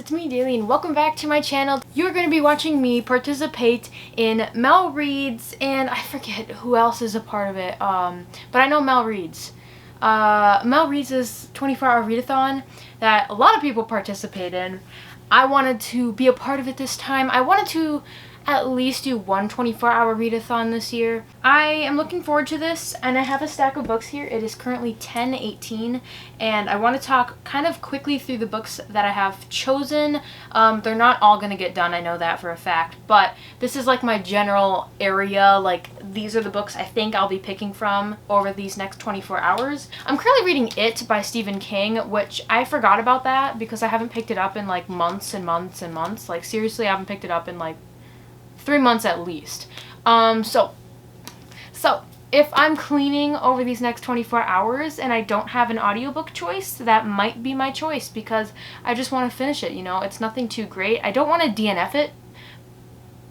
it's me, Daily, and welcome back to my channel. You're going to be watching me participate in Mel Reads, and I forget who else is a part of it, but I know Mel Reads. Mel Reads is 24-hour readathon that a lot of people participate in. I wanted to be a part of it this time. I wanted to at least do one 24-hour readathon this year. I am looking forward to this, and I have a stack of books here. It is currently 10:18, and I want to talk kind of quickly through the books that I have chosen. They're not all going to get done, I know that for a fact, but this is like my general area. Like, these are the books I think I'll be picking from over these next 24 hours. I'm currently reading It by Stephen King, which I forgot about that because I haven't picked it up in like months and months and months. Like, seriously, I haven't picked it up in like 3 months at least. So if I'm cleaning over these next 24 hours and I don't have an audiobook choice, that might be my choice because I just want to finish it, you know? It's nothing too great. I don't want to DNF it,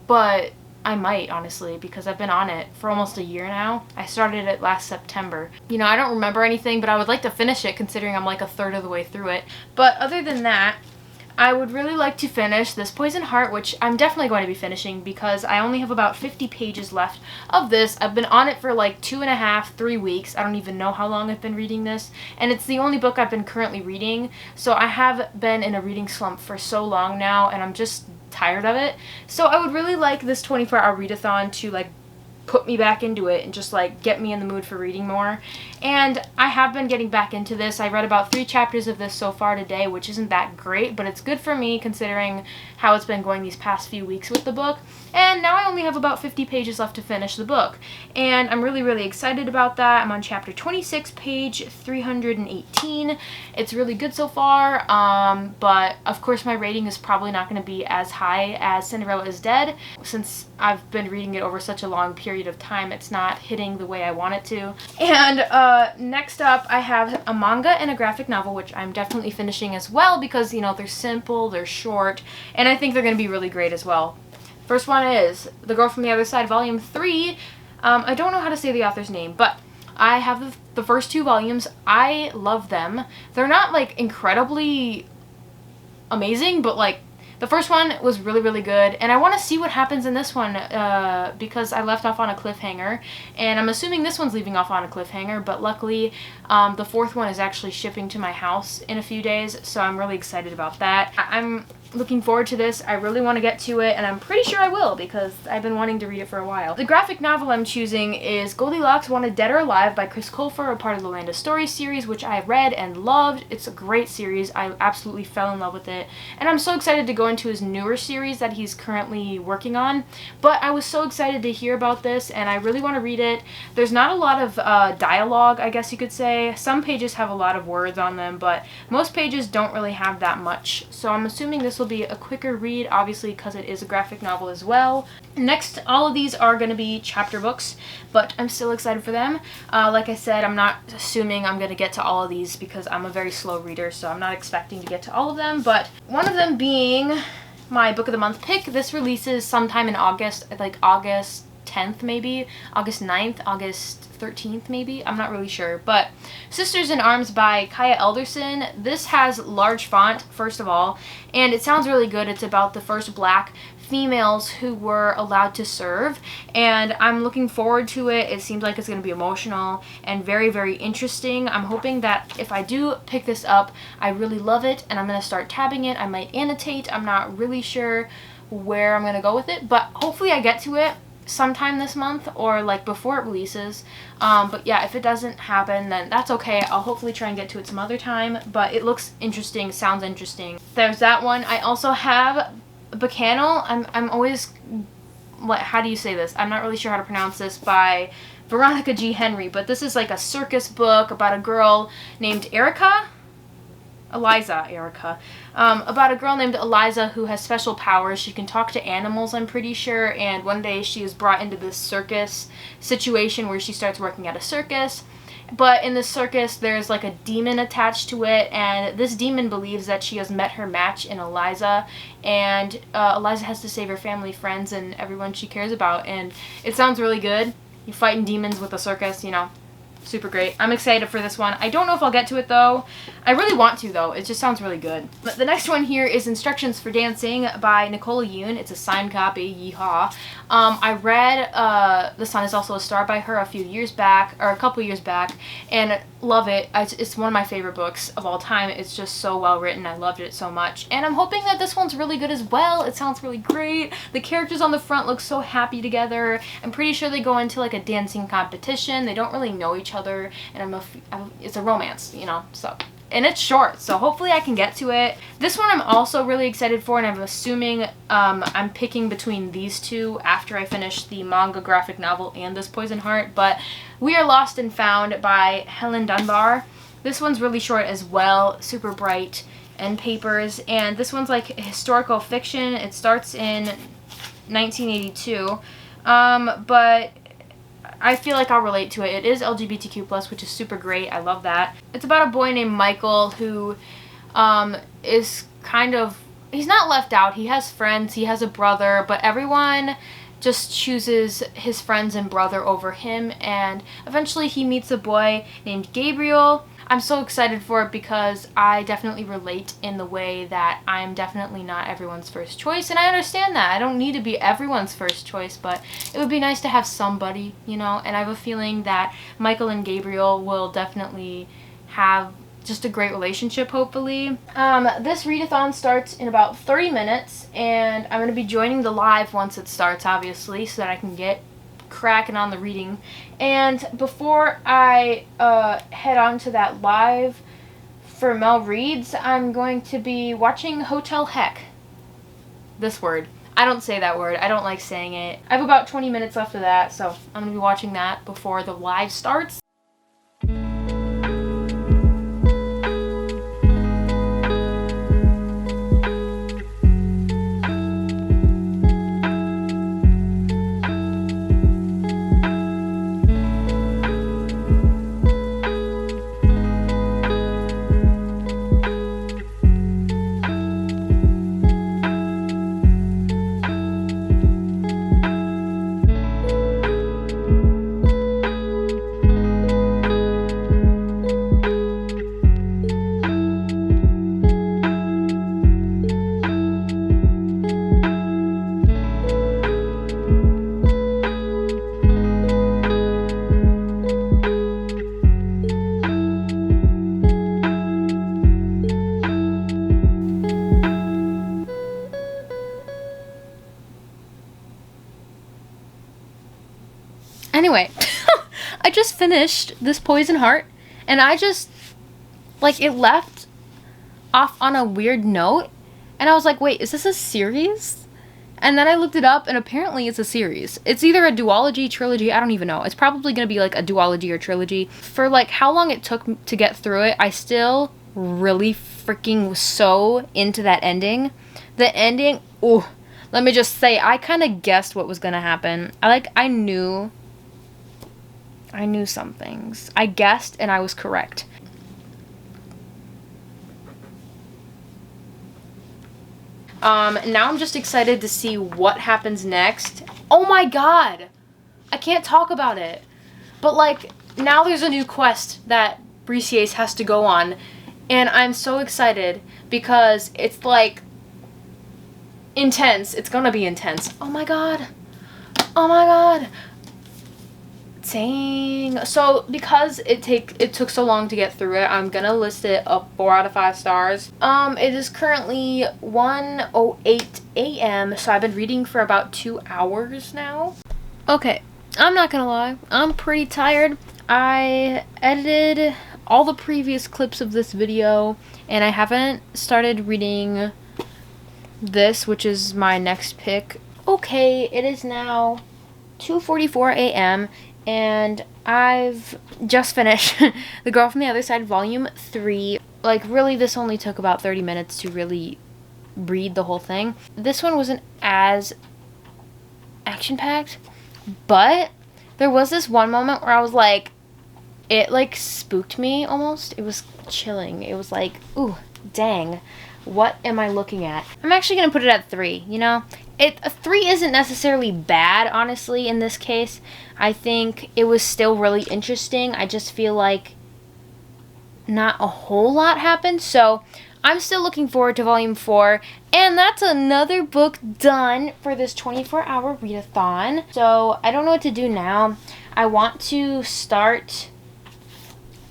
but I might, honestly, because I've been on it for almost a year now. I started it last September. You know, I don't remember anything, but I would like to finish it considering I'm like a third of the way through it. But other than that, I would really like to finish this Poison Heart, which I'm definitely going to be finishing because I only have about 50 pages left of this. I've been on it for like 2.5, 3 weeks. I don't even know how long I've been reading this, and it's the only book I've been currently reading, so I have been in a reading slump for so long now, and I'm just tired of it. So I would really like this 24-hour readathon to like put me back into it and just like get me in the mood for reading more. And I have been getting back into this. I read about 3 chapters of this so far today, which isn't that great, but it's good for me considering how it's been going these past few weeks with the book. And now I only have about 50 pages left to finish the book, and I'm really excited about that. I'm on chapter 26, page 318. It's really good so far, but of course my rating is probably not going to be as high as Cinderella is Dead. Since I've been reading it over such a long period of time, it's not hitting the way I want it to. And next up, I have a manga and a graphic novel, which I'm definitely finishing as well because, you know, they're simple, they're short, and I think they're going to be really great as well. First one is The Girl from the Other Side, Volume 3. I don't know how to say the author's name, but I have the first 2 volumes. I love them. They're not, like, incredibly amazing, but, like, the first one was really good, and I want to see what happens in this one because I left off on a cliffhanger, and I'm assuming this one's leaving off on a cliffhanger, but luckily the 4th one is actually shipping to my house in a few days, so I'm really excited about that. I'm looking forward to this. I really want to get to it, and I'm pretty sure I will because I've been wanting to read it for a while. The graphic novel I'm choosing is Goldilocks Wanted Dead or Alive by Chris Colfer, a part of the Land of Stories series, which I read and loved. It's a great series. I absolutely fell in love with it, and I'm so excited to go into his newer series that he's currently working on. But I was so excited to hear about this, and I really want to read it. There's not a lot of dialogue, I guess you could say. Some pages have a lot of words on them, but most pages don't really have that much. So I'm assuming this will be a quicker read, obviously, because it is a graphic novel as well. Next, all of these are going to be chapter books, but I'm still excited for them. Like I said, I'm not assuming I'm going to get to all of these because I'm a very slow reader, so I'm not expecting to get to all of them, but one of them being my Book of the Month pick. This releases sometime in August, like August 10th maybe, August 9th, August 13th maybe, I'm not really sure, but Sisters in Arms by Kaya Elderson. This has large font, first of all, and it sounds really good. It's about the first Black females who were allowed to serve, and I'm looking forward to it. It seems like it's going to be emotional and very interesting. I'm hoping that if I do pick this up, I really love it, and I'm going to start tabbing it. I might annotate. I'm not really sure where I'm going to go with it, but hopefully I get to it sometime this month or like before it releases. But yeah, if it doesn't happen, then that's okay. I'll hopefully try and get to it some other time, but it looks interesting, sounds interesting. There's that one. I also have Bacchanal. I'm always, what, how do you say this? I'm not really sure how to pronounce this, by Veronica G. Henry, but this is like a circus book about a girl named Erica, about a girl named Eliza who has special powers. She can talk to animals, I'm pretty sure, and one day she is brought into this circus situation where she starts working at a circus. But in the circus, there's like a demon attached to it, and this demon believes that she has met her match in Eliza, and Eliza has to save her family, friends, and everyone she cares about, and it sounds really good. You're fighting demons with a circus, you know. Super great. I'm excited for this one. I don't know if I'll get to it though. I really want to though. It just sounds really good. But the next one here is Instructions for Dancing by Nicola Yoon. It's a signed copy. Yeehaw. I read The Sun Is Also a Star by her a couple years back, and love it. It's one of my favorite books of all time. It's just so well written. I loved it so much. And I'm hoping that this one's really good as well. It sounds really great. The characters on the front look so happy together. I'm pretty sure they go into like a dancing competition. They don't really know each other, and it's a romance, you know, so. And it's short, so hopefully I can get to it. This one I'm also really excited for, and I'm assuming I'm picking between these two after I finish the manga graphic novel and this Poison Heart, but We Are Lost and Found by Helen Dunbar. This one's really short as well, super bright end papers, and this one's like historical fiction. It starts in 1982, but I feel like I'll relate to it. It is LGBTQ+, which is super great. I love that. It's about a boy named Michael who is kind of, he's not left out. He has friends, he has a brother, but everyone just chooses his friends and brother over him, and eventually he meets a boy named Gabriel. I'm so excited for it because I definitely relate in the way that I'm definitely not everyone's first choice, and I understand that. I don't need to be everyone's first choice, but it would be nice to have somebody, you know, and I have a feeling that Michael and Gabriel will definitely have just a great relationship, hopefully. This readathon starts in about 30 minutes, and I'm going to be joining the live once it starts, obviously, so that I can get cracking on the reading. And before I head on to that live for Mel Reads, I'm going to be watching Hotel Heck. This word. I don't say that word. I don't like saying it. I have about 20 minutes left of that, so I'm going to be watching that before the live starts. Anyway, I just finished this Poison Heart, and I just, like, it left off on a weird note, and I was like, wait, is this a series? And then I looked it up, and apparently it's a series. It's either a duology, trilogy, I don't even know. It's probably going to be, like, a duology or trilogy. For, like, how long it took to get through it, I still really freaking was so into that ending. The ending, ooh, let me just say, I kind of guessed what was going to happen. I knew some things. I guessed, and I was correct. Now I'm just excited to see what happens next. Oh my god! I can't talk about it. But, like, now there's a new quest that Briseis has to go on, and I'm so excited because it's, like, intense. It's gonna be intense. Oh my god. Oh my god. Dang. So because it took so long to get through it, I'm gonna list it a 4 out of 5 stars. It is currently 1:08 a.m. so I've been reading for about 2 hours now. Okay, I'm not gonna lie, I'm pretty tired. I edited all the previous clips of this video, and I haven't started reading this, which is my next pick. Okay, it is now 2:44 a.m. and I've just finished The Girl from the Other Side Volume 3. Like, really, this only took about 30 minutes to really read the whole thing. This one wasn't as action-packed, but there was this one moment where I was like, it, like, spooked me almost. It was chilling. It was like, ooh, dang. What am I looking at? I'm actually going to put it at 3, you know? A 3 isn't necessarily bad, honestly, in this case. I think it was still really interesting. I just feel like not a whole lot happened. So I'm still looking forward to volume 4. And that's another book done for this 24-hour readathon. So I don't know what to do now. I want to start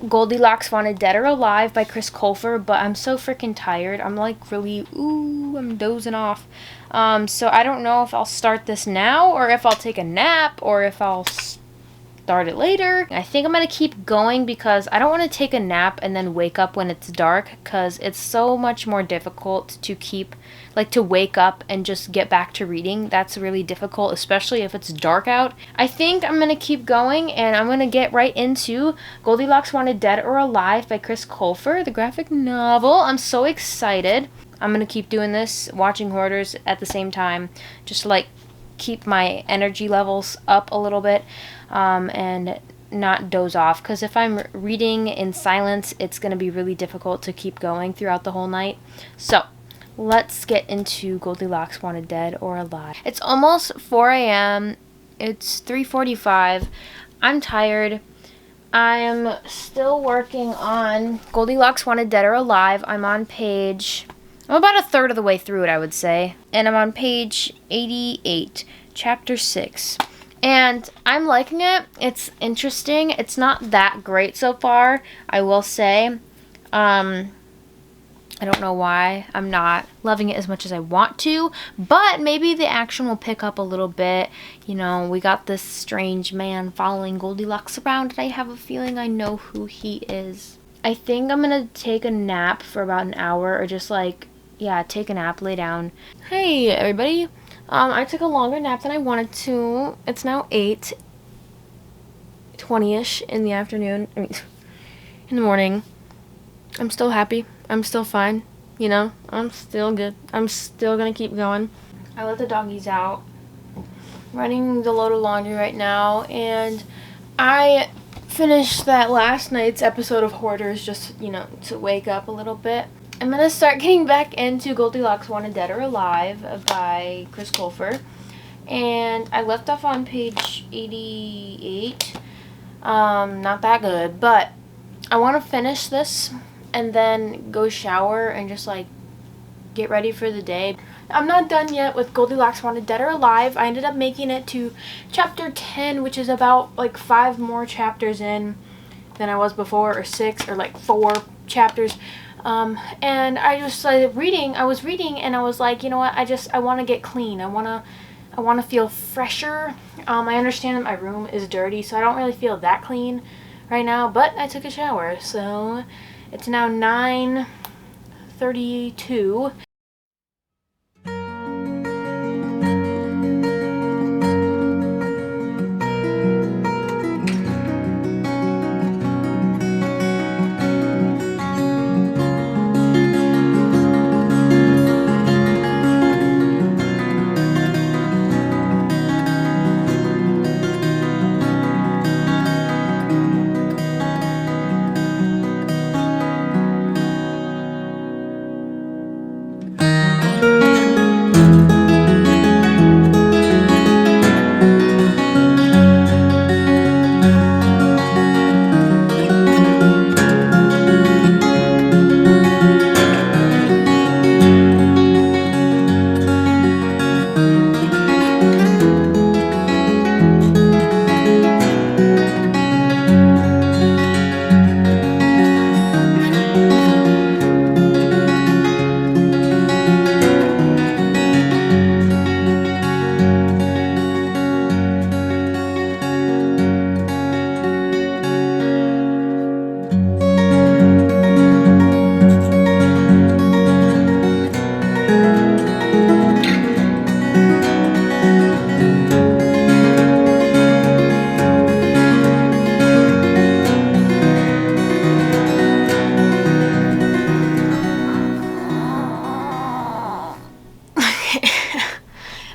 Goldilocks Wanted Dead or Alive by Chris Colfer, but I'm so freaking tired. I'm like really, I'm dozing off. So I don't know if I'll start this now or if I'll take a nap or if I'll start it later. I think I'm gonna keep going because I don't want to take a nap and then wake up when it's dark, because it's so much more difficult to keep, like, to wake up and just get back to reading. That's really difficult, especially if it's dark out. I think I'm gonna keep going and I'm gonna get right into Goldilocks Wanted Dead or Alive by Chris Colfer, the graphic novel. I'm so excited. I'm gonna keep doing this, watching Hoarders at the same time, just to, like, keep my energy levels up a little bit, and not doze off, because if I'm reading in silence, it's going to be really difficult to keep going throughout the whole night. So let's get into Goldilocks Wanted Dead or Alive. It's almost 4 a.m. It's 3:45. I'm tired. I am still working on Goldilocks Wanted Dead or Alive. I'm about a third of the way through it, I would say. And I'm on page 88, chapter 6. And I'm liking it. It's interesting. It's not that great so far, I will say. I don't know why I'm not loving it as much as I want to, but maybe the action will pick up a little bit. You know, we got this strange man following Goldilocks around, and I have a feeling I know who he is. I think I'm gonna take a nap for about an hour, or just like, yeah, take a nap, lay down. Hey, everybody. I took a longer nap than I wanted to. It's now 8:20ish in the afternoon. I mean, in the morning. I'm still happy. I'm still fine. You know, I'm still good. I'm still gonna keep going. I let the doggies out. Running the load of laundry right now, and I finished that last night's episode of Hoarders just, you know, to wake up a little bit. I'm going to start getting back into Goldilocks Wanted Dead or Alive by Chris Colfer. And I left off on page 88. Not that good, but I want to finish this and then go shower and just, like, get ready for the day. I'm not done yet with Goldilocks Wanted Dead or Alive. I ended up making it to chapter 10, which is about, like, 5 more chapters in than I was before, or 6, or, like, 4 chapters. And I just started reading. I was reading and I was like, you know what? I want to get clean. I want to feel fresher. I understand that my room is dirty, so I don't really feel that clean right now, but I took a shower. So it's now 9:32.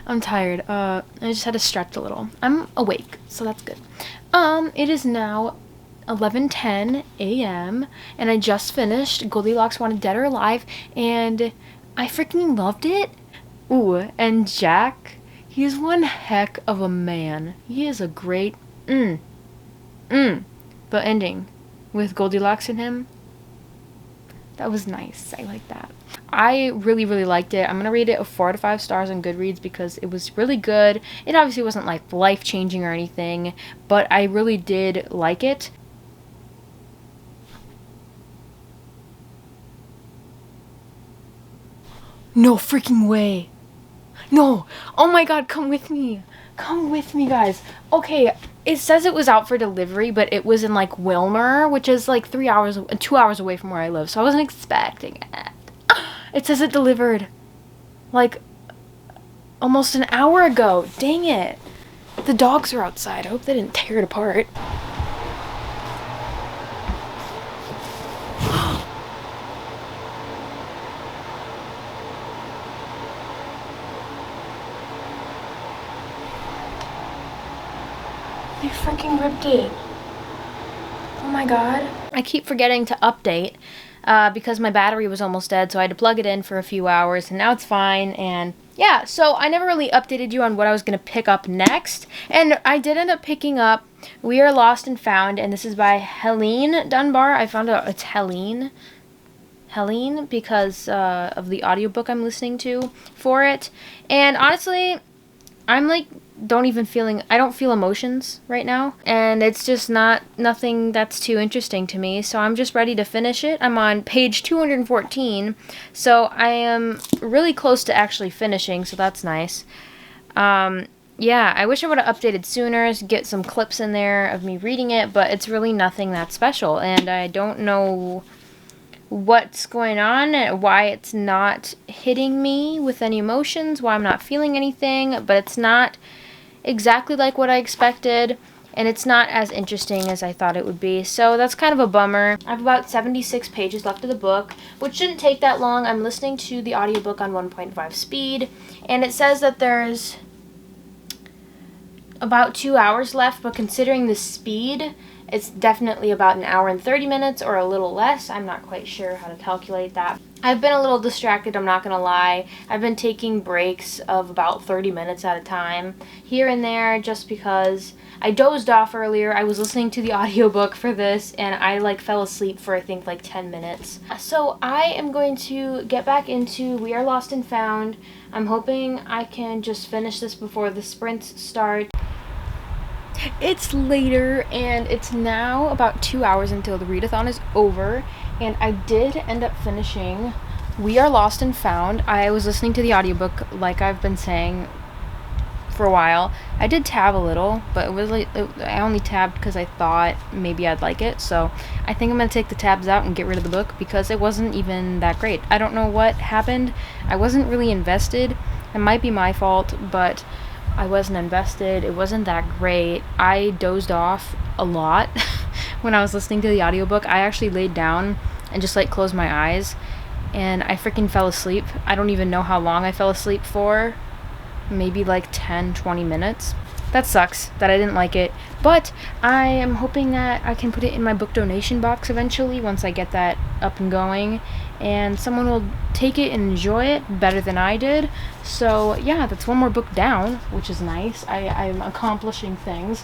I'm tired. I just had to stretch a little. I'm awake, so that's good. It is now 11:10 a.m. and I just finished Goldilocks Wanted Dead or Alive, and I freaking loved it. Ooh, and Jack, he's one heck of a man. He is a great the ending with Goldilocks and him, that was nice. I like that. I really, really liked it. I'm going to rate it a 4 out of 5 stars on Goodreads because it was really good. It obviously wasn't like life-changing or anything, but I really did like it. No freaking way. No. Oh my god, come with me. Come with me, guys. Okay, it says it was out for delivery, but it was in like Wilmer, which is like 2 hours away from where I live, so I wasn't expecting it. It says it delivered like almost an hour ago. Dang it. The dogs are outside. I hope they didn't tear it apart. They freaking ripped it. Oh my god. I keep forgetting to update because my battery was almost dead, so I had to plug it in for a few hours, and now it's fine. And yeah, so I never really updated you on what I was going to pick up next, and I did end up picking up We Are Lost and Found, and this is by Helene Dunbar. I found out it's Helene because of the audiobook I'm listening to for it. And honestly, I'm like I don't feel emotions right now, and it's just nothing that's too interesting to me, so I'm just ready to finish it. I'm on page 214, so I am really close to actually finishing, so that's nice. Yeah, I wish I would have updated sooner to get some clips in there of me reading it, but it's really nothing that special, and I don't know what's going on, why it's not hitting me with any emotions, why I'm not feeling anything, but it's not exactly like what I expected, and it's not as interesting as I thought it would be, so that's kind of a bummer. I have about 76 pages left of the book, which shouldn't take that long. I'm listening to the audiobook on 1.5 speed, and it says that there's about 2 hours left, but considering the speed, it's definitely about an hour and 30 minutes or a little less. I'm not quite sure how to calculate that. I've been a little distracted, I'm not gonna lie. I've been taking breaks of about 30 minutes at a time here and there just because I dozed off earlier. I was listening to the audiobook for this and I like fell asleep for I think like 10 minutes. So I am going to get back into We Are Lost and Found. I'm hoping I can just finish this before the sprints start. It's later, and it's now about 2 hours until the readathon is over, and I did end up finishing We Are Lost and Found. I was listening to the audiobook, like I've been saying, for a while. I did tab a little, but it was like I only tabbed because I thought maybe I'd like it, so I think I'm going to take the tabs out and get rid of the book because it wasn't even that great. I don't know what happened. I wasn't really invested. It might be my fault, but I wasn't invested. It wasn't that great. I dozed off a lot when I was listening to the audiobook. I actually laid down and just like closed my eyes and I freaking fell asleep. I don't even know how long I fell asleep for. Maybe like 10-20 minutes. That sucks that I didn't like it, but I am hoping that I can put it in my book donation box eventually once I get that up and going, and someone will take it and enjoy it better than I did. So yeah, that's one more book down, which is nice. I'm accomplishing things.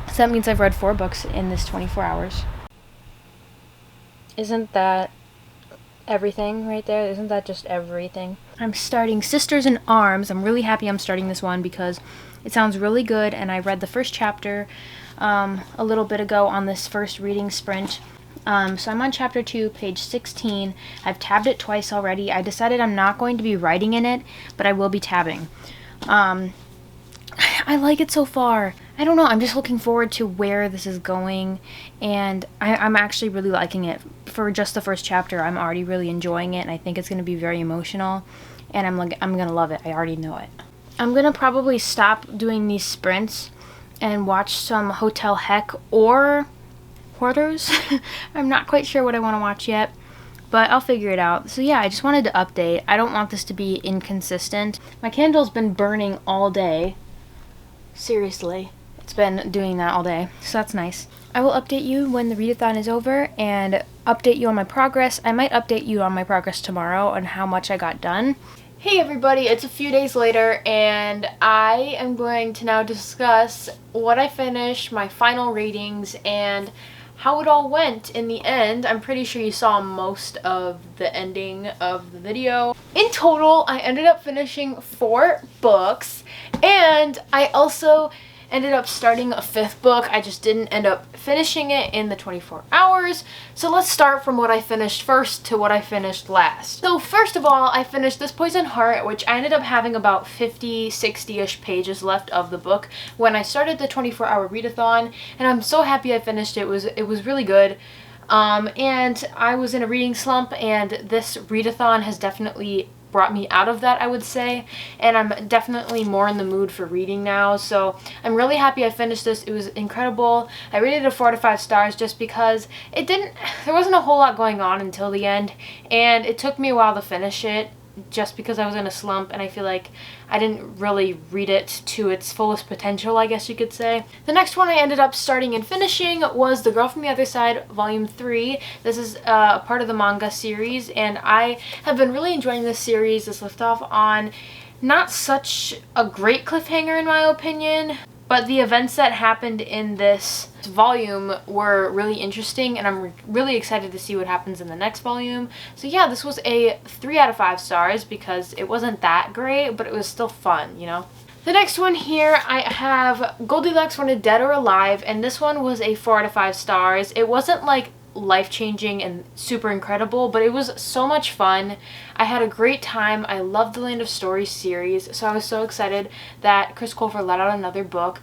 So that means I've read 4 books in this 24 hours. Isn't that everything right there? Isn't that just everything? I'm starting Sisters in Arms. I'm really happy I'm starting this one because it sounds really good, and I read the first chapter a little bit ago on this first reading sprint. So I'm on chapter 2, page 16. I've tabbed it twice already. I decided I'm not going to be writing in it, but I will be tabbing. I like it so far. I don't know, I'm just looking forward to where this is going, and I'm actually really liking it. For just the first chapter, I'm already really enjoying it, and I think it's going to be very emotional, and I'm going to love it. I already know it. I'm going to probably stop doing these sprints and watch some Hotel Heck or Hoarders. I'm not quite sure what I want to watch yet, but I'll figure it out. So yeah, I just wanted to update. I don't want this to be inconsistent. My candle's been burning all day. Seriously. It's been doing that all day, so that's nice. I will update you when the readathon is over and update you on my progress. I might update you on my progress tomorrow on how much I got done. Hey everybody, it's a few days later and I am going to now discuss what I finished, my final ratings, and how it all went in the end. I'm pretty sure you saw most of the ending of the video. In total, I ended up finishing 4 books, and I also ended up starting a 5th book. I just didn't end up finishing it in the 24 hours. So let's start from what I finished first to what I finished last. So first of all, I finished This Poison Heart, which I ended up having about 50, 60-ish pages left of the book when I started the 24-hour readathon, and I'm so happy I finished it. It was really good. And I was in a reading slump, and this readathon has definitely brought me out of that, I would say, and I'm definitely more in the mood for reading now, so I'm really happy I finished this. It was incredible. I rated it 4 to 5 stars just because there wasn't a whole lot going on until the end, and it took me a while to finish it just because I was in a slump, and I feel like I didn't really read it to its fullest potential, I guess you could say. The next one I ended up starting and finishing was The Girl from the Other Side, Volume 3. This is a part of the manga series, and I have been really enjoying this series. This left off on not such a great cliffhanger in my opinion, but the events that happened in this volume were really interesting, and I'm really excited to see what happens in the next volume. So yeah, this was a 3 out of 5 stars because it wasn't that great, but it was still fun, you know? The next one here, I have Goldilocks Wanted Dead or Alive, and this one was a 4 out of 5 stars. It wasn't like life-changing and super incredible, but it was so much fun. I had a great time. I loved the Land of Stories series, so I was so excited that Chris Colfer let out another book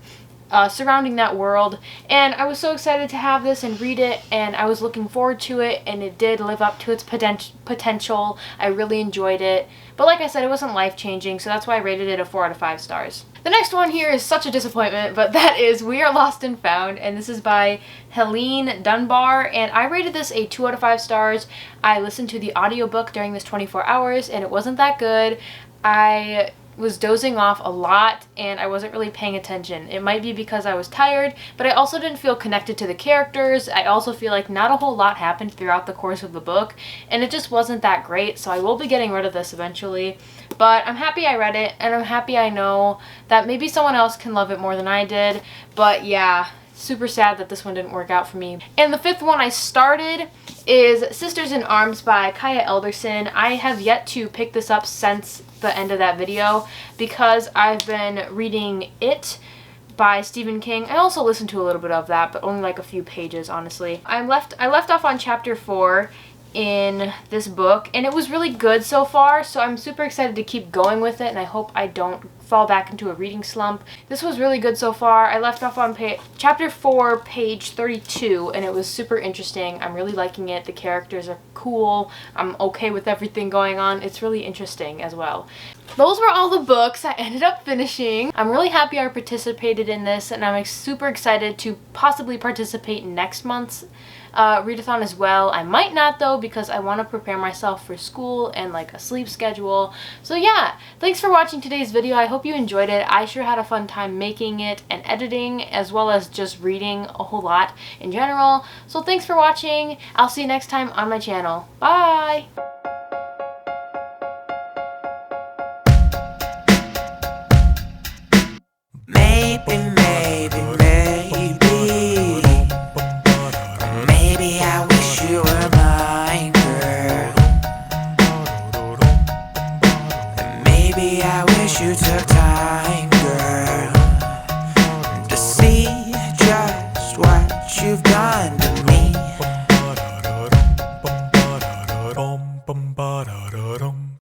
surrounding that world, and I was so excited to have this and read it, and I was looking forward to it, and it did live up to its potential. I really enjoyed it, but like I said, it wasn't life-changing, so that's why I rated it a 4 out of 5 stars. The next one here is such a disappointment, but that is We Are Lost and Found, and this is by Helene Dunbar, and I rated this a 2 out of 5 stars. I listened to the audiobook during this 24 hours, and it wasn't that good. I was dozing off a lot, and I wasn't really paying attention. It might be because I was tired, but I also didn't feel connected to the characters. I also feel like not a whole lot happened throughout the course of the book, and it just wasn't that great, so I will be getting rid of this eventually. But I'm happy I read it, and I'm happy I know that maybe someone else can love it more than I did. But yeah, super sad that this one didn't work out for me. And the 5th one I started is Sisters in Arms by Kaya Elderson. I have yet to pick this up since the end of that video because I've been reading It by Stephen King. I also listened to a little bit of that, but only like a few pages, honestly. I left off on chapter 4 in this book, and it was really good so far, so I'm super excited to keep going with it, and I hope I don't fall back into a reading slump. This was really good so far. I left off on chapter 4, page 32, and it was super interesting. I'm really liking it. The characters are cool. I'm okay with everything going on. It's really interesting as well. Those were all the books I ended up finishing. I'm really happy I participated in this, and I'm super excited to possibly participate in next month's readathon as well. I might not though, because I want to prepare myself for school and like a sleep schedule. So yeah, thanks for watching today's video. I hope you enjoyed it. I sure had a fun time making it and editing, as well as just reading a whole lot in general. So thanks for watching. I'll see you next time on my channel. Bye! Maybe, I wish you were mine, girl. And maybe I wish you took time, girl, to see just what you've done to me.